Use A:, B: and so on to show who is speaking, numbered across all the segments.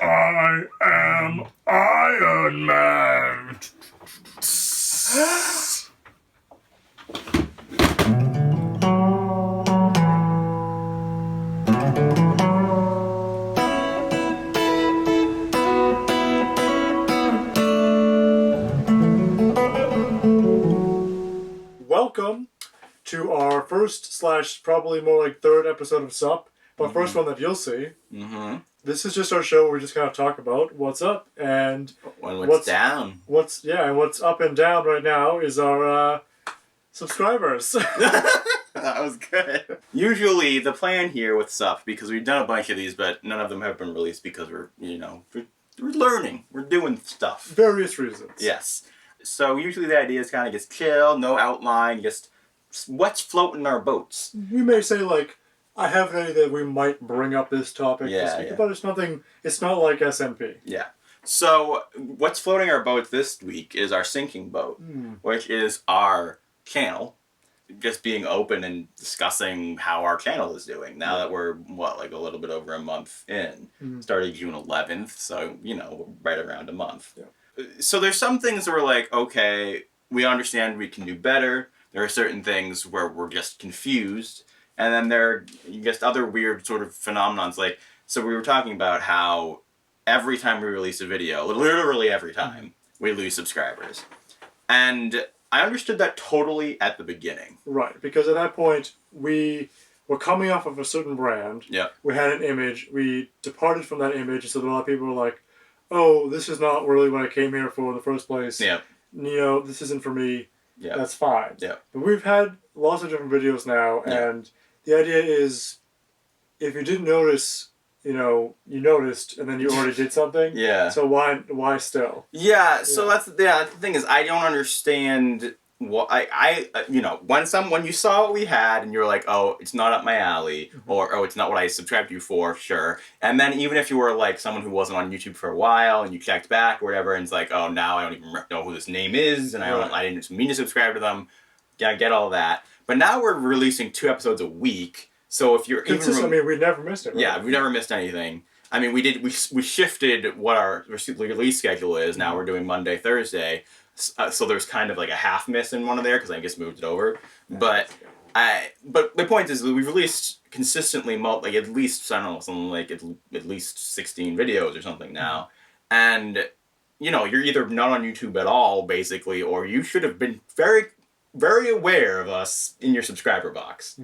A: I am Iron Man.
B: Welcome to our first / probably more like third episode of SUP, but first one that you'll see.
C: Mm-hmm.
B: This is just our show where we just kind of talk about what's up and
C: what's down.
B: What's up and down right now is our subscribers.
C: That was good. Usually the plan here with SUP, because we've done a bunch of these, but none of them have been released because we're learning. We're doing stuff.
B: Various reasons.
C: Yes. So usually the idea is kind of just chill, no outline, just what's floating our boats.
B: We may say like, I have an idea that we might bring up this topic this week, but it's not like SMP.
C: Yeah. So what's floating our boat this week is our sinking boat, which is our channel. Just being open and discussing how our channel is doing now that we're a little bit over a month in. Started June 11th, so right around a month.
B: Yeah.
C: So there's some things that we're like, okay, we understand we can do better. There are certain things where we're just confused, and then there are just other weird sort of phenomenons. Like, so we were talking about how every time we release a video, literally every time, we lose subscribers, and I understood that totally at the beginning.
B: Right, because at that point, we were coming off of a certain brand.
C: Yeah.
B: We had an image. We departed from that image, so that a lot of people were like, oh, this is not really what I came here for in the first place.
C: Yeah.
B: This isn't for me.
C: Yeah.
B: That's fine.
C: Yeah.
B: But we've had lots of different videos now, and the idea is, if you didn't notice, you noticed, and then you already did something.
C: Yeah.
B: So why still?
C: Yeah. So that's the thing is, I don't understand what when you saw what we had and you're like, oh, it's not up my alley, or oh, it's not what I subscribed to you for, sure. And then even if you were like someone who wasn't on YouTube for a while and you checked back or whatever, and it's like, oh, now I don't even know who this name is, and I didn't mean to subscribe to them. Yeah, I get all that. But now we're releasing 2 episodes a week. So if you're
B: we never missed it. Right?
C: Yeah, we never missed anything. I mean, we shifted what our release schedule is. Now we're doing Monday, Thursday. So there's kind of like a half miss in one of there because I just moved it over. But the point is that we've released consistently at least, I don't know, something like at least 16 videos or something now. And you're either not on YouTube at all, basically, or you should have been very, very aware of us in your subscriber box.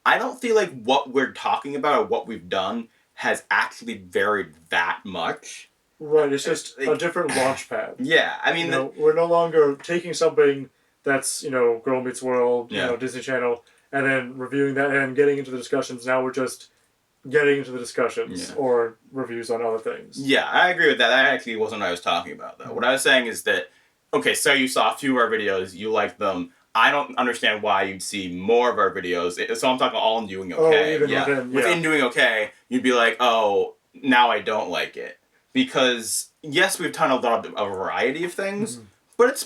C: I don't feel like what we're talking about or what we've done has actually varied that much.
B: Right, it's just a different launch pad.
C: Yeah, I mean...
B: we're no longer taking something that's, Girl Meets World, Disney Channel, and then reviewing that and getting into the discussions. Now we're just getting into the discussions or reviews on other things.
C: Yeah, I agree with that. That actually wasn't what I was talking about, though. What I was saying is that, okay, so you saw a few of our videos, you liked them. I don't understand why you'd see more of our videos. So I'm talking all in doing okay. Within doing okay, you'd be like, oh, now I don't like it. Because, yes, we've done a variety of things, but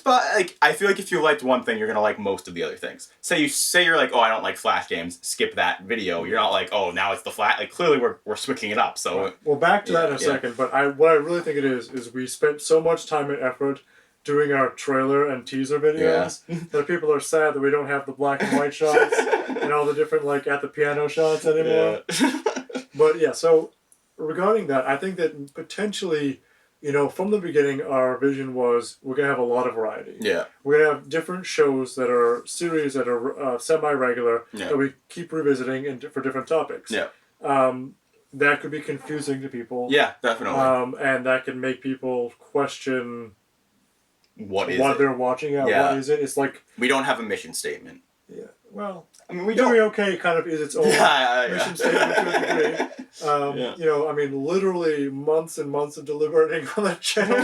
C: I feel like if you liked one thing, you're going to like most of the other things. Say you're like, oh, I don't like Flash games, skip that video. You're not like, oh, now it's the Flash. Like, clearly we're switching it up. So
B: right. Well, back to that in a second, but what I really think it is we spent so much time and effort doing our trailer and teaser videos that people are sad that we don't have the black and white shots and all the different, at the piano shots anymore. But, so... regarding that, I think that potentially, from the beginning, our vision was we're going to have a lot of variety.
C: Yeah.
B: We're going to have different shows that are series that are semi-regular that we keep revisiting for different topics.
C: Yeah.
B: That could be confusing to people.
C: Yeah, definitely.
B: And that can make people question
C: what
B: they're watching. What is it? It's like...
C: we don't have a mission statement.
B: Yeah, well...
C: I mean,
B: Doing okay kind of is its own mission statement to a degree. Literally months and months of deliberating on that channel.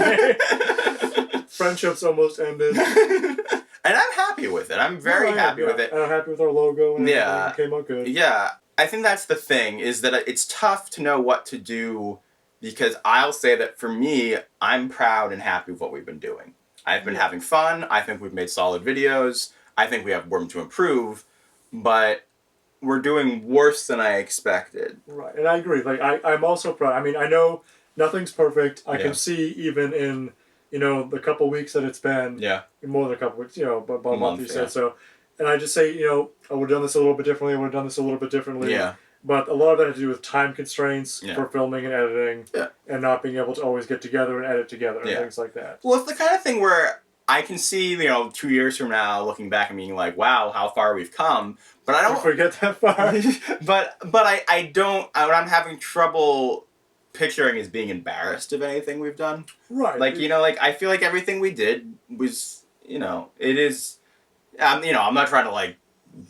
B: Friendships almost ended.
C: And I'm happy with it. I'm very happy with it.
B: And I'm happy with our logo and everything. It came out good.
C: Yeah. I think that's the thing, is that it's tough to know what to do, because I'll say that for me, I'm proud and happy with what we've been doing. I've been having fun. I think we've made solid videos. I think we have room to improve. But we're doing worse than I expected.
B: Right, and I agree. I'm also proud. I mean, I know nothing's perfect. I
C: Yeah.
B: can see even in, the couple weeks that it's been,
C: Yeah.
B: more than a couple weeks, but about a month you
C: Yeah.
B: said so. And I just say, I would have done this a little bit differently. I would have done this a little bit differently.
C: Yeah.
B: But a lot of that had to do with time constraints
C: Yeah.
B: for filming and editing,
C: Yeah.
B: and not being able to always get together and edit together and
C: Yeah.
B: things like that.
C: Well, it's the kind of thing where I can see, 2 years from now, looking back and being like, wow, how far we've come. But I
B: Don't
C: don't.
B: forget that far.
C: but I don't. What I'm having trouble picturing is being embarrassed of anything we've done.
B: Right.
C: Like, I feel like everything we did was, it is. I'm not trying to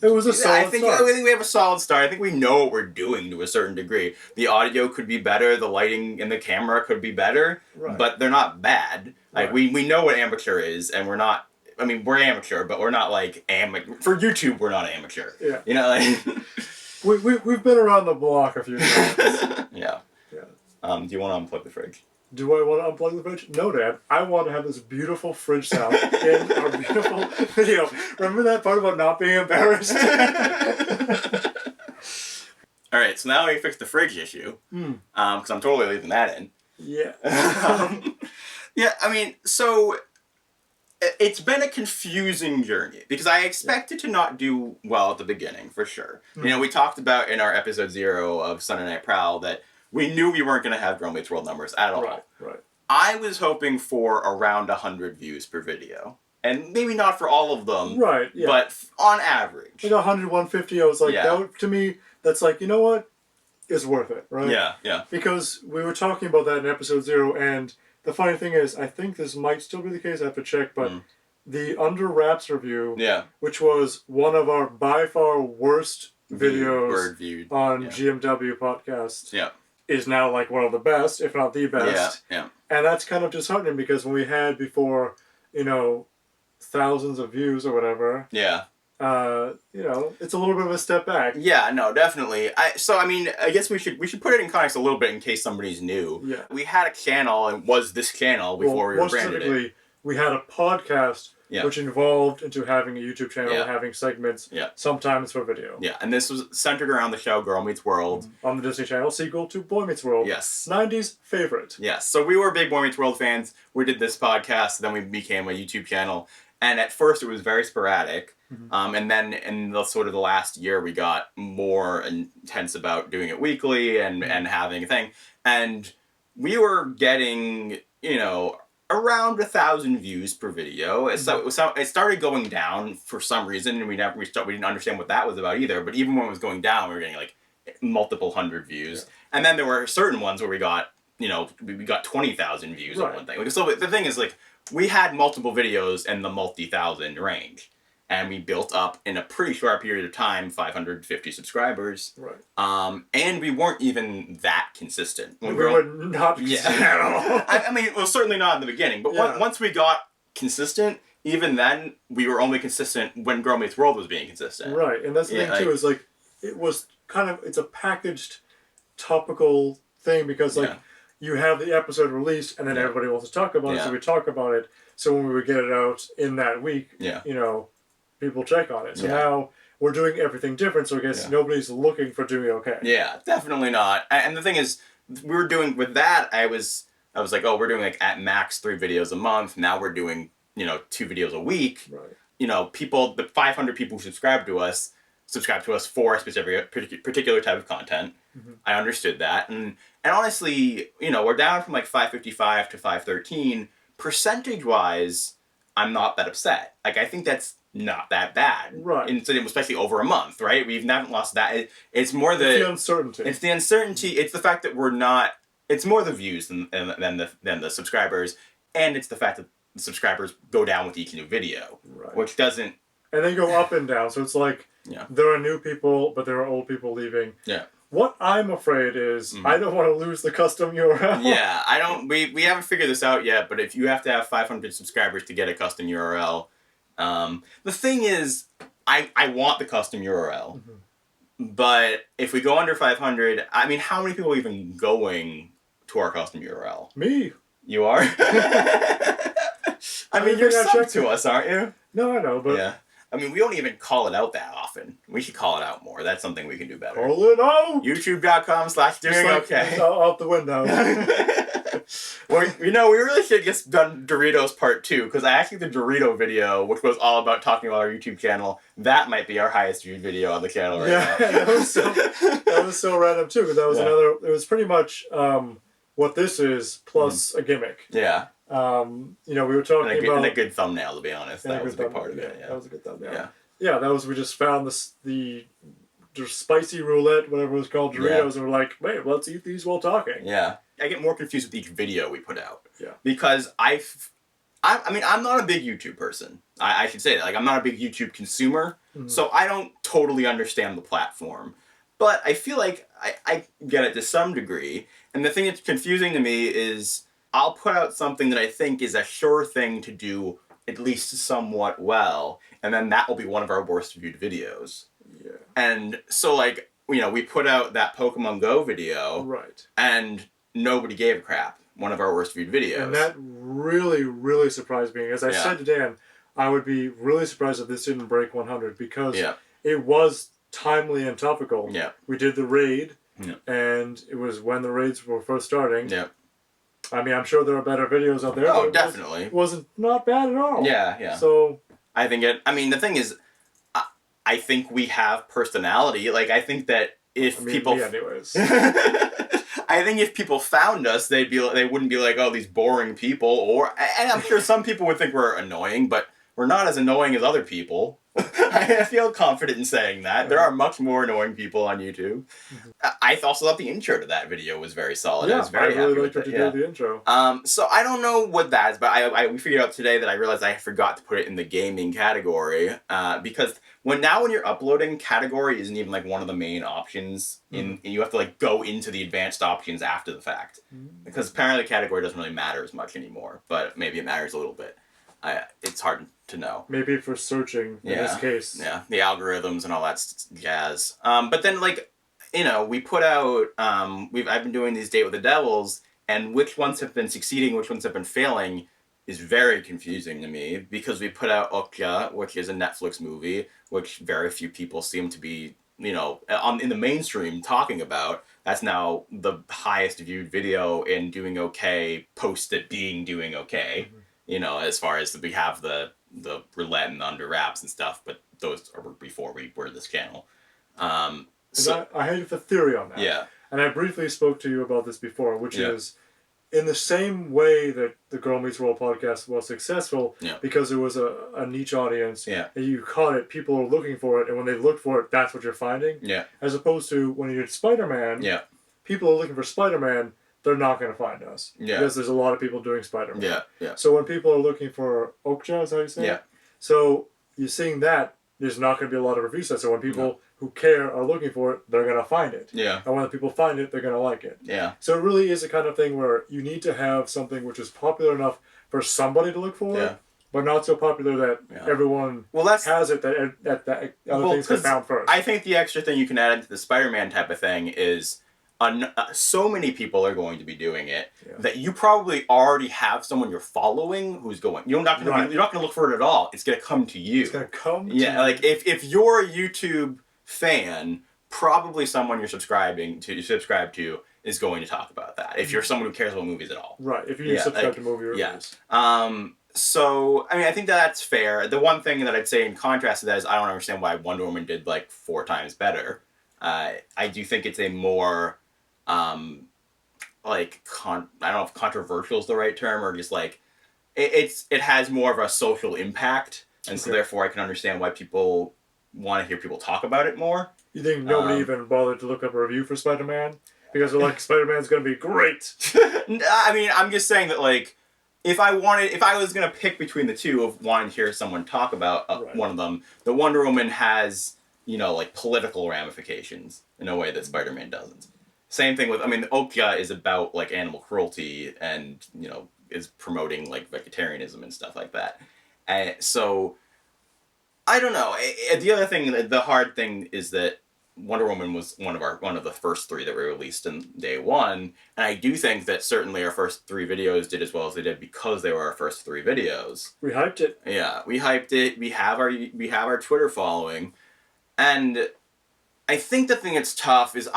B: it was a solid
C: I think
B: start.
C: we have a solid start. I think we know what we're doing to a certain degree. The audio could be better. The lighting and the camera could be better.
B: Right.
C: But they're not bad. Like,
B: Right.
C: we know what amateur is, and we're not. I mean, we're amateur, but we're not amateur. For YouTube, we're not amateur.
B: Yeah. We've been around the block a few times.
C: Yeah.
B: Yeah.
C: Do you want to unplug the fridge?
B: Do I want to unplug the fridge? No, Dad. I want to have this beautiful fridge sound in our beautiful video. Remember that part about not being embarrassed?
C: All right, so now we fixed the fridge issue, because I'm totally leaving that in.
B: Yeah.
C: Yeah, I mean, so it's been a confusing journey because I expected to not do well at the beginning, for sure. We talked about in our episode 0 of Sunday Night Prowl that we knew we weren't going to have Girl Meets World numbers at all.
B: Right.
C: I was hoping for around 100 views per video. And maybe not for all of them,
B: Right, yeah.
C: but on average.
B: 100, 150, I was like,
C: Yeah.
B: to me, that's like, you know what? It's worth it, right?
C: Yeah.
B: Because we were talking about that in episode 0, and the funny thing is, I think this might still be the case, I have to check, but the Under Wraps review,
C: Yeah.
B: which was one of our by far worst videos
C: Word viewed.
B: on
C: Yeah.
B: GMW podcast,
C: Yeah.
B: is now like one of the best, if not the best.
C: Yeah.
B: And that's kind of disheartening because when we had before, thousands of views or whatever,
C: Yeah.
B: it's a little bit of a step back.
C: Yeah, no, definitely. I guess we should put it in context a little bit in case somebody's new.
B: Yeah.
C: We had a channel, and was this channel before we
B: more
C: rebranded it.
B: specifically, we had a podcast
C: Yeah.
B: which involved into having a YouTube channel,
C: Yeah.
B: having segments,
C: Yeah.
B: sometimes for video.
C: Yeah, and this was centered around the show Girl Meets World.
B: On the Disney Channel, sequel to Boy Meets World.
C: Yes.
B: 90s favorite.
C: Yes. So we were big Boy Meets World fans. We did this podcast, then we became a YouTube channel. And at first it was very sporadic. And then in the sort of the last year we got more intense about doing it weekly and having a thing. And we were getting, around 1,000 views per video. So it started going down for some reason, and we didn't understand what that was about either. But even when it was going down, we were getting multiple hundred views. Yeah. And then there were certain ones where we got 20,000 views on one thing. So the thing is, we had multiple videos in the multi-thousand range. And we built up, in a pretty short period of time, 550 subscribers.
B: Right.
C: And we weren't even that consistent.
B: We were not consistent at all.
C: I mean, well, certainly not in the beginning. But once we got consistent, even then, we were only consistent when Girl Meets World was being consistent.
B: Right. And that's the thing, too, is it was it's a packaged, topical thing because, you have the episode released and then everybody wants to talk about it, so we talk about it. So when we would get it out in that week, people check on it. So now we're doing everything different, so I guess nobody's looking for doing okay.
C: Yeah, definitely not. And the thing is, we were doing, with that, I was like, oh, we're doing at max 3 videos a month. Now we're doing, 2 videos a week.
B: Right.
C: The 500 people who subscribe to us for a specific, particular type of content. I understood that. And honestly, we're down from 555 to 513. Percentage-wise, I'm not that upset. I think that's not that bad.
B: Right.
C: And especially over a month, right? We haven't lost that. It's more the
B: uncertainty.
C: It's the uncertainty. It's the fact that we're not. It's more the views than the subscribers, and it's the fact that the subscribers go down with each new video, which doesn't.
B: And they go up and down. So it's there are new people, but there are old people leaving.
C: Yeah.
B: What I'm afraid is I don't want to lose the custom URL.
C: Yeah, I don't. We haven't figured this out yet, but if you have to have 500 subscribers to get a custom URL, the thing is, I want the custom URL, but if we go under 500, I mean, how many people are even going to our custom URL?
B: Me.
C: You are? I mean, you're subbed to us, aren't you?
B: No, I know, but
C: I mean, we don't even call it out that often. We should call it out more. That's something we can do better.
B: Call it out!
C: YouTube.com/doing okay.
B: Out the window.
C: Well, we really should have just done Doritos Part 2, because I actually the Dorito video, which was all about talking about our YouTube channel, that might be our highest viewed video on the channel right now.
B: that was so random too, because that was another. It was pretty much what this is plus a gimmick.
C: Yeah.
B: We were talking about
C: and a good thumbnail, to be honest. That was a big part of it. Yeah,
B: that was a good thumbnail.
C: Yeah.
B: Yeah, that was we just found the spicy roulette, whatever it was called, Doritos, and we're like, wait, let's eat these while talking.
C: Yeah. I get more confused with each video we put out.
B: Yeah.
C: Because I'm not a big YouTube person. I should say that. Like, I'm not a big YouTube consumer, so I don't totally understand the platform. But I feel like I get it to some degree. And the thing that's confusing to me is I'll put out something that I think is a sure thing to do at least somewhat well, and then that will be one of our worst viewed videos.
B: Yeah.
C: And so, like, we put out that Pokemon Go video.
B: Right.
C: And nobody gave a crap. One of our worst viewed videos.
B: And that really, really surprised me. As I said to Dan, I would be really surprised if this didn't break 100, because it was timely and topical.
C: Yeah.
B: We did the raid, and it was when the raids were first starting.
C: Yeah.
B: I mean, I'm sure there are better videos out there.
C: Oh, definitely.
B: It wasn't not bad at all.
C: Yeah, yeah.
B: So
C: I think the thing is, I think we have personality. Like, I think that if people...
B: me anyways.
C: I think if people found us, they wouldn't be like, oh, these boring people. And I'm sure some people would think we're annoying, but we're not as annoying as other people. I feel confident in saying that. There are much more annoying people on YouTube. I also thought the intro to that video was very solid. I was very happy
B: really
C: with
B: liked
C: it.
B: what you did the intro.
C: So I don't know what that is, but we figured out today that I realized I forgot to put it in the gaming category, because when you're uploading, category isn't even like one of the main options. You have to like go into the advanced options after the fact, because apparently category doesn't really matter as much anymore, but maybe it matters a little bit. It's hard to know.
B: Maybe for searching in this case.
C: Yeah, the algorithms and all that jazz. But then, like, we put out, I've been doing these Date with the Devils, and which ones have been succeeding, which ones have been failing is very confusing to me, because we put out Okja, which is a Netflix movie, which very few people seem to be, in the mainstream talking about. That's now the highest viewed video in Doing Okay, post it being Doing Okay. As far as we have the roulette and the under wraps and stuff, but those are before we were this channel.
B: So I had a theory on that.
C: Yeah.
B: And I briefly spoke to you about this before, which is in the same way that the Girl Meets World podcast was successful, because it was a niche audience, and you caught it, people are looking for it, and when they look for it, that's what you're finding.
C: Yeah.
B: As opposed to when you did Spider-Man, people are looking for Spider-Man, they're not going to find us.
C: Yeah.
B: Because there's a lot of people doing Spider-Man.
C: Yeah, yeah.
B: So when people are looking for Okja, is that how you say it? So you're seeing that, there's not going to be a lot of reviews. So when people who care are looking for it, they're going to find it.
C: Yeah.
B: And when the people find it, they're going to like it.
C: Yeah.
B: So it really is a kind of thing where you need to have something which is popular enough for somebody to look for, but not so popular that everyone has it, that other things get found first.
C: I think the extra thing you can add into the Spider-Man type of thing is so many people are going to be doing it that you probably already have someone you're following who's going. You're not going to look for it at all. It's going to come to you.
B: It's going to come to
C: you.
B: you.
C: Like if you're a YouTube fan, probably someone you're subscribed to is going to talk about that. If you're someone who cares about movies at all.
B: Right. If you subscribe to movie reviews.
C: So, I think that's fair. The one thing that I'd say in contrast to that is I don't understand why Wonder Woman did like 4 times better. I do think it's a more I don't know if controversial is the right term, or just like it has more of a social impact, and so therefore I can understand why people want to hear people talk about it more. You
B: think nobody even bothered to look up a review for Spider-Man because they're like, Spider-Man's gonna be great?
C: I'm just saying that, like, if I was gonna pick between the two of wanting to hear someone talk about one of them, the Wonder Woman has like political ramifications in a way that Spider-Man doesn't. Same thing with, Okja is about, like, animal cruelty and, is promoting, like, vegetarianism and stuff like that. So, I don't know. The other thing, the hard thing is that Wonder Woman was one of the first 3 that were released in day 1, and I do think that certainly our first 3 videos did as well as they did because they were our first 3 videos.
B: We hyped it.
C: Yeah, we hyped it. We have our Twitter following, and I think the thing that's tough is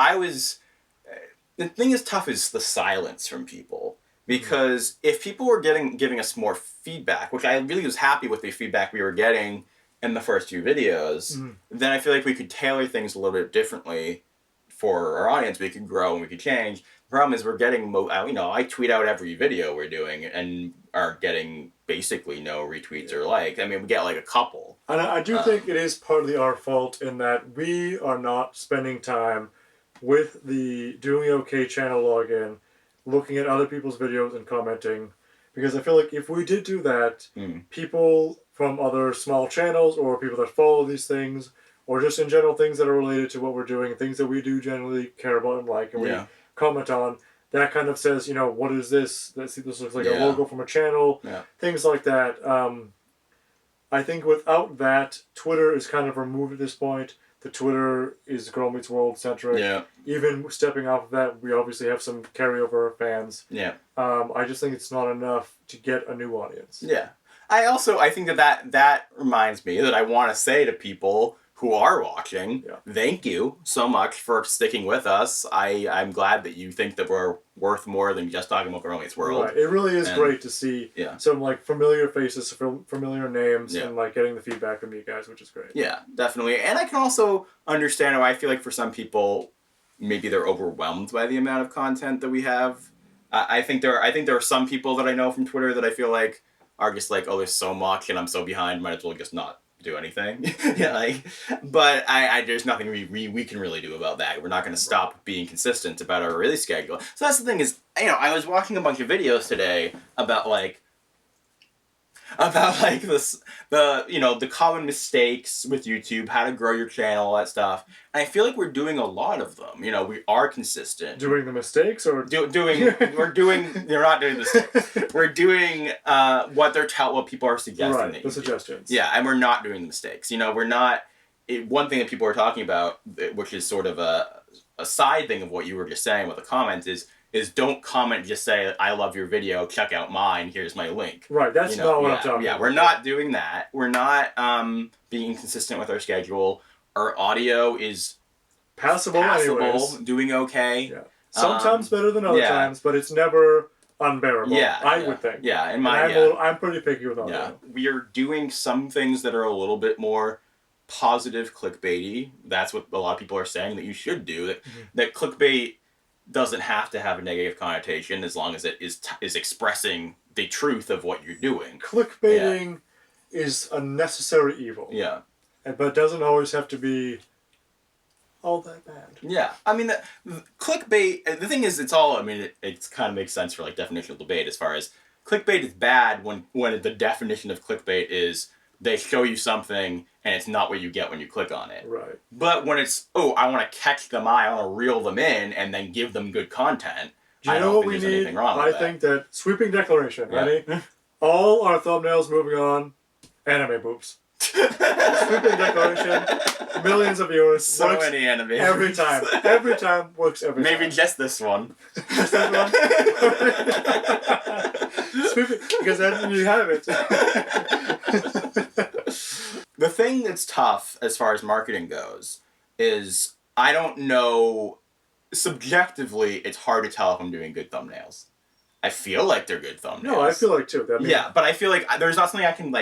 C: the silence from people. Because if people were giving us more feedback, which I really was happy with the feedback we were getting in the first few videos, then I feel like we could tailor things a little bit differently for our audience. We could grow and we could change. The problem is we're getting, I tweet out every video we're doing and are getting basically no retweets or likes. I mean, we get like a couple.
B: And I do think it is partly our fault in that we are not spending time with the Doing OK channel login, looking at other people's videos and commenting, because I feel like if we did do that, people from other small channels or people that follow these things, or just in general things that are related to what we're doing, things that we do generally care about and like, and we comment on, that kind of says, what is this? This looks like a logo from a channel, things like that. I think without that, Twitter is kind of removed at this point. The Twitter is Girl Meets World centric. Yeah. Even stepping off of that, we obviously have some carryover fans. Yeah. I just think it's not enough to get a new audience.
C: Yeah. I think that reminds me that I want to say to people who are watching, thank you so much for sticking with us. I'm glad that you think that we're worth more than just talking about Girl Meets World.
B: Right. It really is great to see some familiar faces, familiar names, and getting the feedback from you guys, which is great.
C: Yeah, definitely. And I can also understand why I feel like for some people, maybe they're overwhelmed by the amount of content that we have. I think there are some people that I know from Twitter that I feel like are just like, oh, there's so much and I'm so behind, might as well just not do anything. But there's nothing we can really do about that. We're not going to stop being consistent about our release schedule. So that's the thing is, I was watching a bunch of videos today about the common mistakes with YouTube, how to grow your channel, all that stuff. And I feel like we're doing a lot of them. We are consistent.
B: Doing the mistakes or
C: they're not doing this. We're doing what people are suggesting.
B: Right, the suggestions.
C: Yeah, and we're not doing the mistakes. We're not. One thing that people are talking about, which is sort of a side thing of what you were just saying with the comments, is don't comment, just say, I love your video, check out mine, here's my link.
B: Right, that's not what I'm talking about.
C: Yeah, we're not doing that. We're not being consistent with our schedule. Our audio is
B: passable anyways.
C: Doing okay.
B: Yeah. Sometimes better than other times, but it's never unbearable, I would think.
C: Yeah,
B: I'm pretty picky with audio.
C: Yeah. We are doing some things that are a little bit more positive clickbaity. That's what a lot of people are saying that you should do. That clickbait doesn't have to have a negative connotation as long as it is expressing the truth of what you're doing.
B: Clickbaiting is a necessary evil. Yeah. But it doesn't always have to be all that bad.
C: Yeah. I mean, the clickbait, the thing is, it kind of makes sense for definitional debate as far as clickbait is bad when the definition of clickbait is they show you something and it's not what you get when you click on it.
B: Right.
C: But when it's, I want to catch them eye, I want to reel them in and then give them good content,
B: do you know what we need? I think that sweeping declaration, ready? All our thumbnails moving on, anime boobs. Sweeping declaration, millions of viewers.
C: So many anime.
B: Every time. Every time works every time.
C: Maybe just this one.
B: Just this one? Sweeping, because then you have it.
C: The thing that's tough as far as marketing goes is I don't know, subjectively, it's hard to tell if I'm doing good thumbnails. I feel like they're good thumbnails.
B: No, I feel like too.
C: But I feel like there's not something I can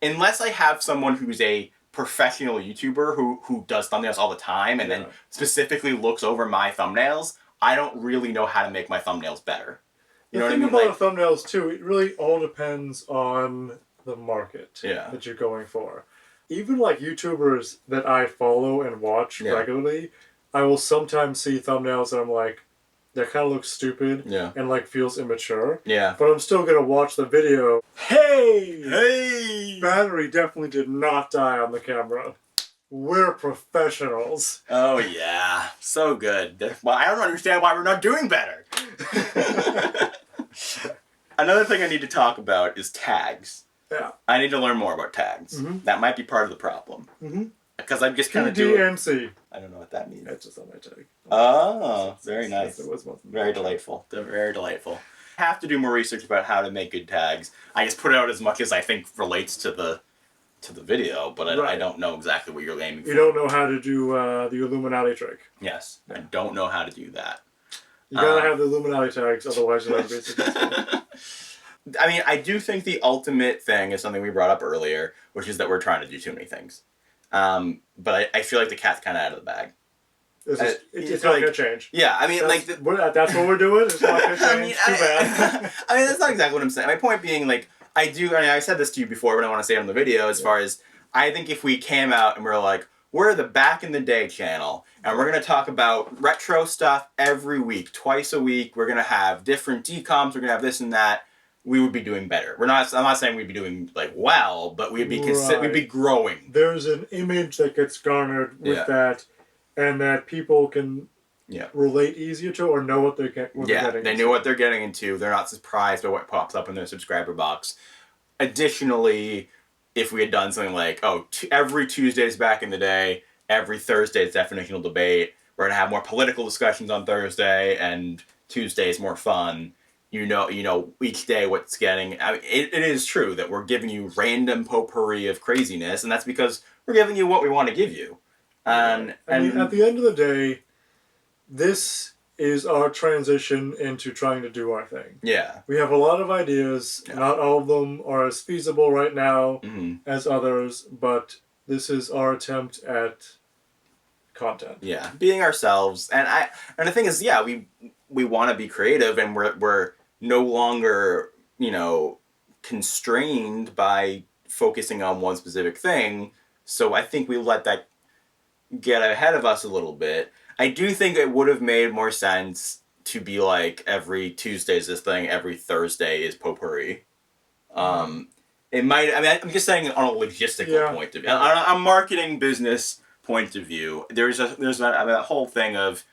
C: unless I have someone who's a professional YouTuber who does thumbnails all the time and then specifically looks over my thumbnails, I don't really know how to make my thumbnails better.
B: You know what I mean? The thing about thumbnails too, it really all depends on the market that you're going for. Even YouTubers that I follow and watch regularly, I will sometimes see thumbnails that I'm like, that kind of looks stupid and feels immature. Yeah. But I'm still going to watch the video. Hey! Battery definitely did not die on the camera. We're professionals.
C: Oh yeah. So good. Well, I don't understand why we're not doing better. Another thing I need to talk about is tags. Yeah. I need to learn more about tags. Mm-hmm. That might be part of the problem. Mm-hmm. because I'm just kind of doing.
B: PDNC.
C: I don't know what that means.
B: That's just on my tag.
C: Oh, very nice.
B: It was
C: Very delightful. Very delightful. I have to do more research about how to make good tags. I just put out as much as I think relates to the video, but I don't know exactly what you're aiming for.
B: You don't know how to do the Illuminati trick.
C: Yes, I don't know how to do that.
B: You gotta have the Illuminati tags, otherwise you'll never be successful.
C: I mean, I do think the ultimate thing is something we brought up earlier, which is that we're trying to do too many things. But I feel like the cat's kind of out of the bag.
B: It's not gonna change.
C: Yeah, I mean,
B: that's what we're doing. It's not gonna change. Too bad.
C: I mean, that's not exactly what I'm saying. My point being, like, I said this to you before, but I want to say it on the video, as far as, I think if we came out and we were like, we're the Back in the Day channel, and we're going to talk about retro stuff every week, twice a week, we're going to have different DCOMs, we're going to have this and that, we would be doing better. I'm not saying we'd be doing, like, well, but we'd be we'd be growing.
B: There's an image that gets garnered with that, and that people can relate easier to or know what they're getting
C: they know what they're getting into. They're not surprised by what pops up in their subscriber box. Additionally, if we had done something like, every Tuesday's Back in the Day, every Thursday's Definitional Debate, we're going to have more political discussions on Thursday, and Tuesday's more fun. You know, each day what's getting... I mean, it is true that we're giving you random potpourri of craziness, and that's because we're giving you what we want to give you.
B: I mean, at the end of the day, this is our transition into trying to do our thing.
C: Yeah.
B: We have a lot of ideas. Yeah. Not all of them are as feasible right now as others, but this is our attempt at content.
C: Yeah, being ourselves. And the thing is, we want to be creative, and we're no longer, constrained by focusing on one specific thing. So I think we let that get ahead of us a little bit. I do think it would have made more sense to be like, every Tuesday is this thing, every Thursday is potpourri. It might, I'm just saying on a logistical point of view. On a marketing business point of view, there's that whole thing of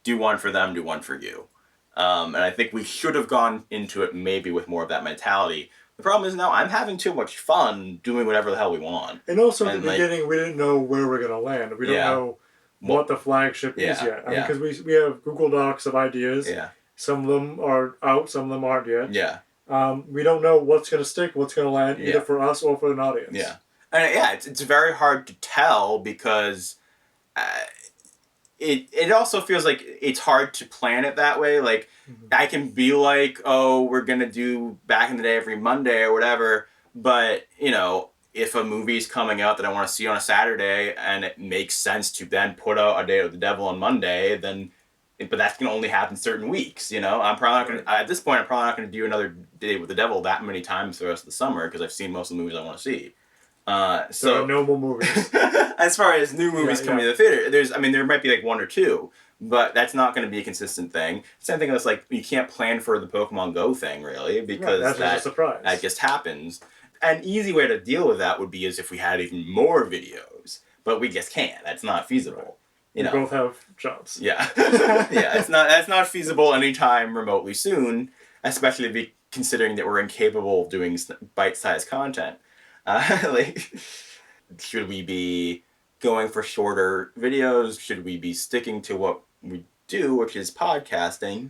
C: do one for them, do one for you. And I think we should have gone into it maybe with more of that mentality. The problem is now I'm having too much fun doing whatever the hell we want.
B: And also at the beginning, we didn't know where we're going to land. We don't know what the flagship is yet. I mean, because we have Google Docs of ideas. Yeah. Some of them are out, some of them aren't yet. Yeah. We don't know what's going to stick, what's going to land, either for us or for an audience.
C: Yeah. And it's very hard to tell because it also feels like it's hard to plan it that way. Like, I can be like, we're going to do Back in the Day every Monday or whatever, but, if a movie's coming out that I want to see on a Saturday and it makes sense to then put out A Day with the Devil on Monday, but that's going to only happen certain weeks, I'm probably not going to, at this point, I'm probably not going to do another Day with the Devil that many times for the rest of the summer because I've seen most of the movies I want to see.
B: So no more movies.
C: As far as new movies coming to the theater, there might be like one or two, but that's not going to be a consistent thing. Same thing as like, you can't plan for the Pokemon Go thing really, because
B: that's just a surprise.
C: That just happens. An easy way to deal with that would be as if we had even more videos, but we just can't. That's not feasible.
B: We both have jobs.
C: Yeah. That's not feasible anytime remotely soon, especially considering that we're incapable of doing bite-sized content. Should we be going for shorter videos? Should we be sticking to what we do, which is podcasting?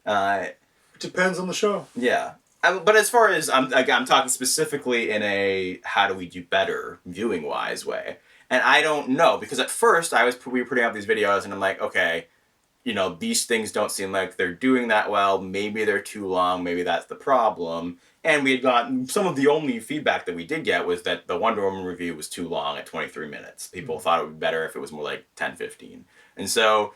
B: It depends on the show.
C: Yeah. But as far as, I'm talking specifically in a how do we do better viewing-wise way. And I don't know, because at first we were putting out these videos and I'm like, okay, these things don't seem like they're doing that well. Maybe they're too long. Maybe that's the problem. And we had gotten, some of the only feedback that we did get was that the Wonder Woman review was too long at 23 minutes. People thought it would be better if it was more like 10, 15. And so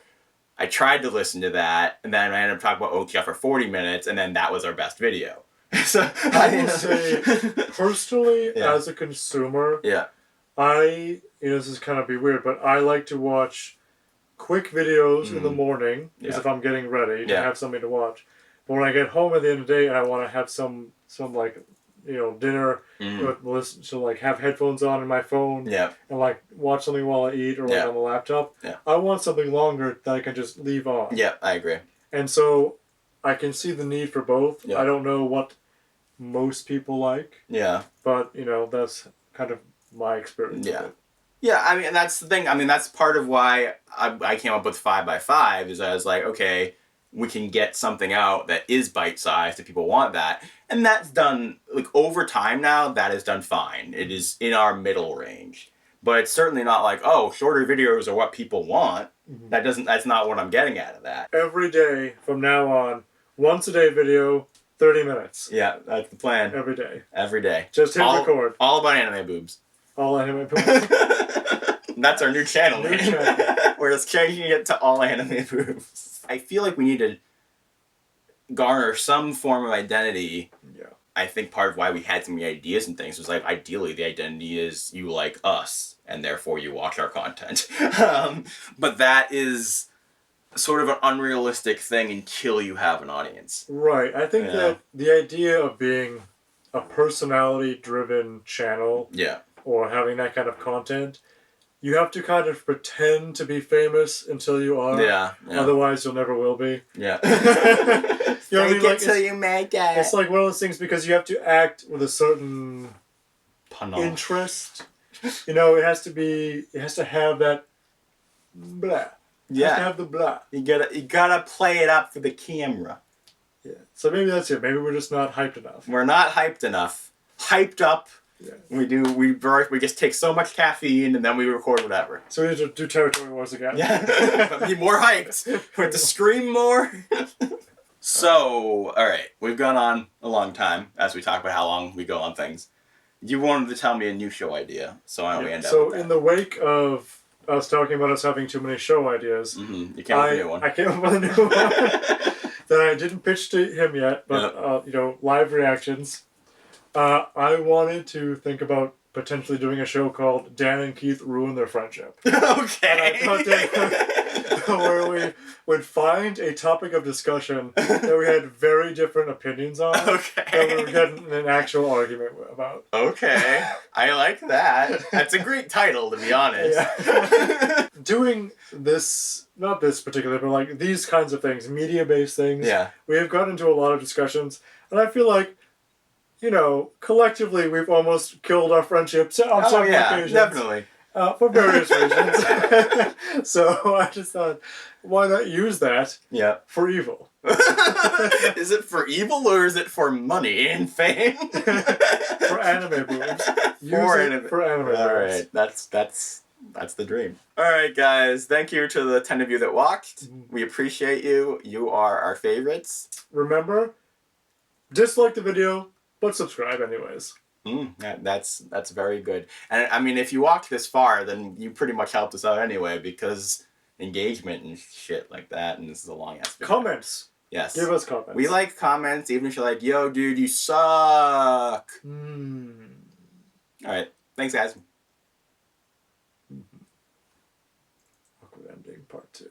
C: I tried to listen to that, and then I ended up talking about OTF for 40 minutes, and then that was our best video. So
B: I will say, personally, as a consumer, this is kind of be weird, but I like to watch quick videos in the morning, as if I'm getting ready to have something to watch. But when I get home at the end of the day and I want to have some like, dinner with so like have headphones on in my phone and like watch something while I eat or on the laptop. Yeah. I want something longer that I can just leave on.
C: Yeah, I agree.
B: And so I can see the need for both. Yeah. I don't know what most people like. Yeah. But, that's kind of my experience with it.
C: Yeah, I mean, that's the thing. I mean, that's part of why I came up with 5x5 is I was like, okay, we can get something out that is bite-sized if people want that. And that's done, like, over time now, that is done fine. It is in our middle range. But it's certainly not like, oh, shorter videos are what people want. That's not what I'm getting out of that.
B: Every day from now on, once a day video, 30 minutes.
C: Yeah, that's the plan.
B: Every day.
C: Every day.
B: Just hit record.
C: All about anime boobs.
B: All anime boobs.
C: That's our new channel.
B: New channel.
C: We're just changing it to all anime boobs. I feel like we need to garner some form of identity.
B: Yeah.
C: I think part of why we had so many ideas and things was like, ideally, the identity is you like us, and therefore you watch our content. But that is sort of an unrealistic thing until you have an audience.
B: Right. I think that the idea of being a personality-driven channel
C: Yeah.
B: or having that kind of content, you have to kind of pretend to be famous until you are.
C: Yeah.
B: Otherwise, you'll never will be.
C: Yeah.
B: You know what I mean? Like,
C: till you make it.
B: it's like one of those things because you have to act with a certain interest. You know, it has to have that blah. It has to have the blah.
C: You gotta play it up for the camera.
B: Yeah. So maybe that's it. Maybe we're just not hyped enough.
C: We're not hyped enough. Hyped up.
B: Yeah.
C: We just take so much caffeine and then we record whatever.
B: So we need to do Territory Wars again.
C: Yeah. But be more hyped. We have to scream more. So, alright, we've gone on a long time as we talk about how long we go on things. You wanted to tell me a new show idea, so why don't we end up with that?
B: So in the wake of us talking about us having too many show ideas,
C: you came up with a new one.
B: I came up with a new one that I didn't pitch to him yet, but live reactions. I wanted to think about potentially doing a show called Dan and Keith Ruin Their Friendship.
C: Okay.
B: And I thought that where we would find a topic of discussion that we had very different opinions on.
C: Okay.
B: That we would get in an actual argument about.
C: Okay. I like that. That's a great title, to be honest.
B: Yeah. Doing this, not this particular, but like these kinds of things, media-based things, we have gotten into a lot of discussions, and I feel like, you know, collectively we've almost killed our friendships on some occasions.
C: Definitely.
B: For various reasons. So I just thought, why not use that for evil?
C: Is it for evil or is it for money and fame?
B: For anime boobs.
C: For anime boobs.
B: All
C: right, that's the dream. All right, guys. Thank you to the 10 of you that watched. We appreciate you. You are our favorites.
B: Remember, dislike the video, but subscribe anyways.
C: That's very good. And I mean, if you walked this far, then you pretty much helped us out anyway, because engagement and shit like that, and this is a long ass video.
B: Comments.
C: Yes.
B: Give us comments.
C: We like comments, even if you're like, yo, dude, you suck. Alright. Thanks, guys.
B: Awkward ending, part 2.